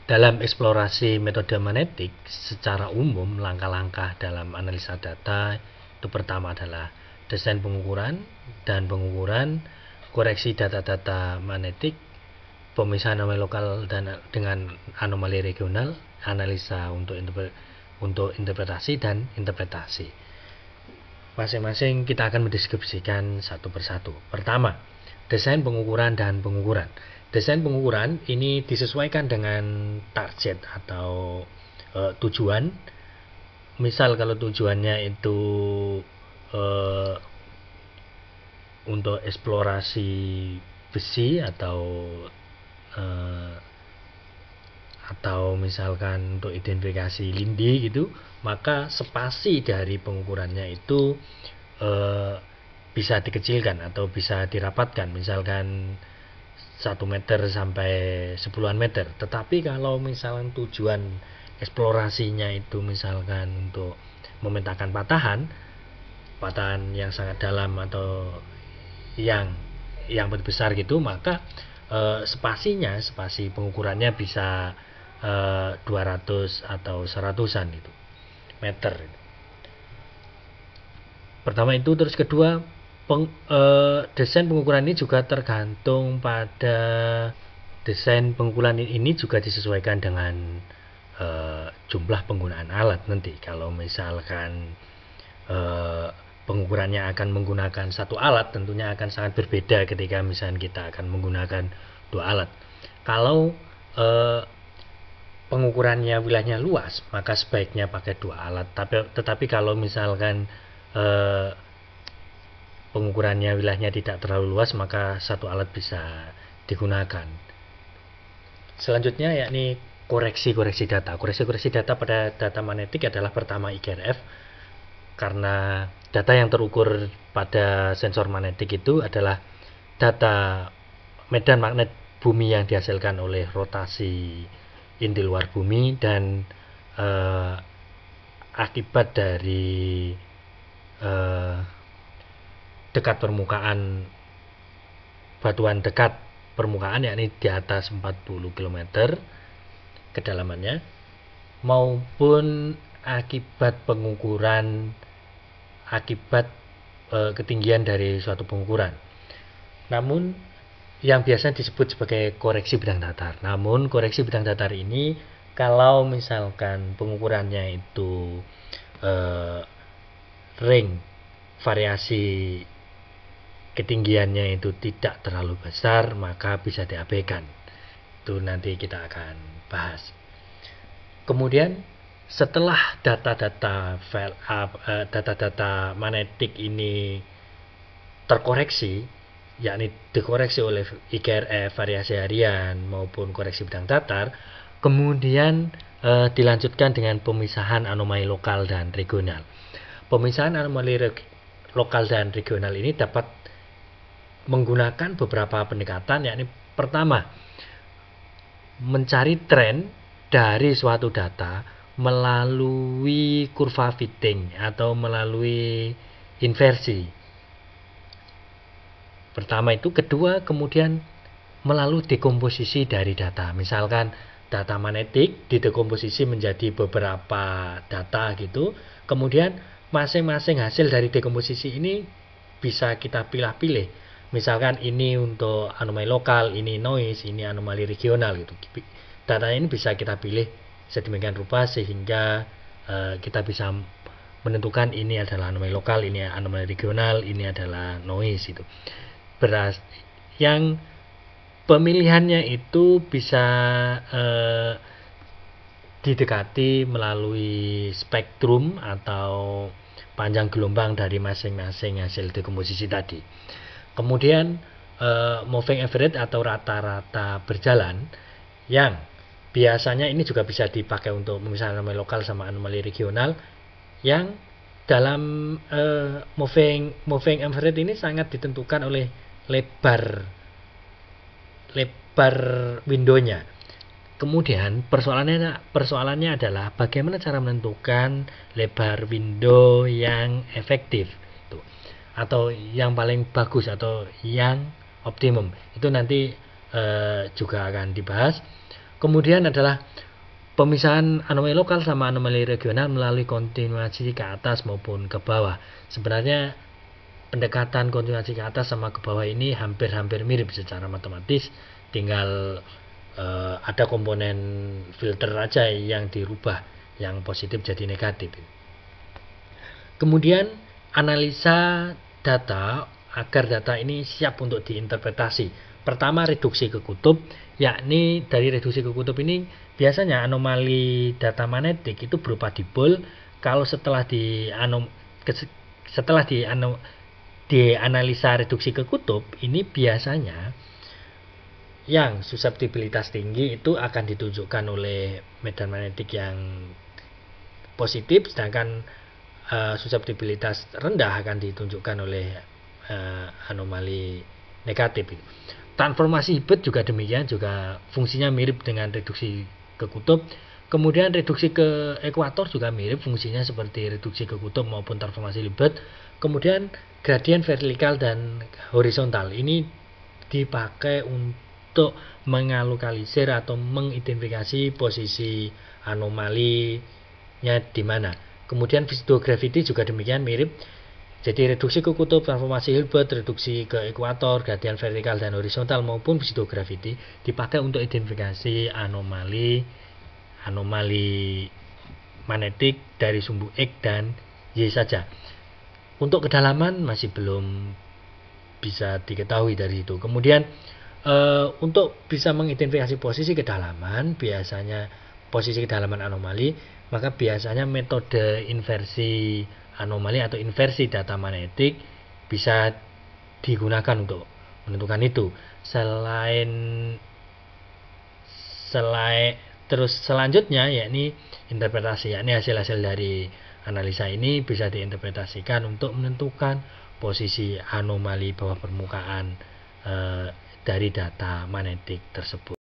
Dalam eksplorasi metode magnetik, secara umum langkah-langkah dalam analisa data itu pertama adalah desain pengukuran dan pengukuran, koreksi data-data magnetik, pemisahan anomali lokal dan dengan anomali regional, analisa untuk interpretasi dan interpretasi. Masing-masing kita akan mendeskripsikan satu persatu. Pertama, desain pengukuran dan pengukuran. Desain pengukuran ini disesuaikan dengan target atau tujuan. Misal kalau tujuannya itu untuk eksplorasi besi atau misalkan untuk identifikasi lindi gitu, maka spasi dari pengukurannya itu bisa dikecilkan atau bisa dirapatkan, misalkan 1 meter sampai 10-an meter. Tetapi kalau misalkan tujuan eksplorasinya itu misalkan untuk memetakan patahan yang sangat dalam atau yang besar gitu, maka spasi pengukurannya bisa 200 atau 100-an gitu meter. Pertama itu, terus kedua, desain pengukuran ini juga tergantung pada desain pengukuran ini juga disesuaikan dengan jumlah penggunaan alat nanti. Kalau misalkan pengukurannya akan menggunakan satu alat, tentunya akan sangat berbeda ketika misalkan kita akan menggunakan 2 alat. Kalau pengukurannya wilayahnya luas, maka sebaiknya pakai 2 alat. Tetapi kalau misalkan pengukurannya wilayahnya tidak terlalu luas, maka 1 alat bisa digunakan. Selanjutnya yakni koreksi data. Koreksi data pada data magnetik adalah pertama IGRF, karena data yang terukur pada sensor magnetik itu adalah data medan magnet bumi yang dihasilkan oleh rotasi inti luar bumi dan akibat dari dekat permukaan, batuan dekat permukaan, yakni di atas 40 km kedalamannya, maupun akibat pengukuran akibat ketinggian dari suatu pengukuran. Namun yang biasa disebut sebagai koreksi bidang datar. Namun koreksi bidang datar ini kalau misalkan pengukurannya itu ring variasi ketinggiannya itu tidak terlalu besar, maka bisa diabaikan. Itu nanti kita akan bahas. Kemudian setelah data-data magnetik ini terkoreksi, yakni dikoreksi oleh IGRF, variasi harian maupun koreksi bidang datar, kemudian dilanjutkan dengan pemisahan anomali lokal dan regional. Pemisahan anomali lokal dan regional ini dapat menggunakan beberapa pendekatan, yakni pertama, mencari tren dari suatu data melalui kurva fitting atau melalui inversi. Pertama itu. Kedua, kemudian melalui dekomposisi dari data. Misalkan data magnetik didekomposisi menjadi beberapa data gitu. Kemudian masing-masing hasil dari dekomposisi ini bisa kita pilih-pilih. Misalkan ini untuk anomali lokal, ini noise, ini anomali regional gitu. Data ini bisa kita pilih sedemikian rupa sehingga kita bisa menentukan ini adalah anomali lokal, ini anomali regional, ini adalah noise itu. Yang pemilihannya itu bisa didekati melalui spektrum atau panjang gelombang dari masing-masing hasil dekomposisi tadi. Kemudian moving average atau rata-rata berjalan, yang biasanya ini juga bisa dipakai untuk misalnya anomali lokal sama anomali regional, yang dalam moving average ini sangat ditentukan oleh lebar windownya. Kemudian persoalannya adalah bagaimana cara menentukan lebar window yang efektif itu, atau yang paling bagus atau yang optimum. Itu nanti juga akan dibahas. Kemudian adalah pemisahan anomali lokal sama anomali regional melalui kontinuasi ke atas maupun ke bawah. Sebenarnya pendekatan kontinuasi ke atas sama ke bawah ini hampir-hampir mirip secara matematis, tinggal ada komponen filter aja yang dirubah, yang positif jadi negatif. Kemudian analisa data agar data ini siap untuk diinterpretasi. Pertama, reduksi ke kutub, yakni dari reduksi ke kutub ini biasanya anomali data magnetik itu berupa dipol. Kalau setelah dianalisa reduksi ke kutub, ini biasanya yang suseptibilitas tinggi itu akan ditunjukkan oleh medan magnetik yang positif, sedangkan suseptibilitas rendah akan ditunjukkan oleh anomali negatif. Transformasi Hilbert juga demikian, juga fungsinya mirip dengan reduksi ke kutub. Kemudian reduksi ke ekuator juga mirip fungsinya seperti reduksi ke kutub maupun transformasi Hilbert. Kemudian gradien vertikal dan horizontal ini dipakai untuk mengalokalisir atau mengidentifikasi posisi anomalinya di mana. Kemudian visito gravity juga demikian mirip. Jadi reduksi ke kutub, transformasi Hilbert, reduksi ke ekuator, gradien vertikal dan horizontal maupun visito gravity dipakai untuk identifikasi anomali magnetik dari sumbu X dan Y saja. Untuk kedalaman masih belum bisa diketahui dari itu. Kemudian untuk bisa mengidentifikasi posisi kedalaman, biasanya posisi kedalaman anomali, maka biasanya metode inversi anomali atau inversi data magnetik bisa digunakan untuk menentukan itu. Terus selanjutnya yakni interpretasi, yakni hasil-hasil dari analisa ini bisa diinterpretasikan untuk menentukan posisi anomali bawah permukaan dari data magnetik tersebut.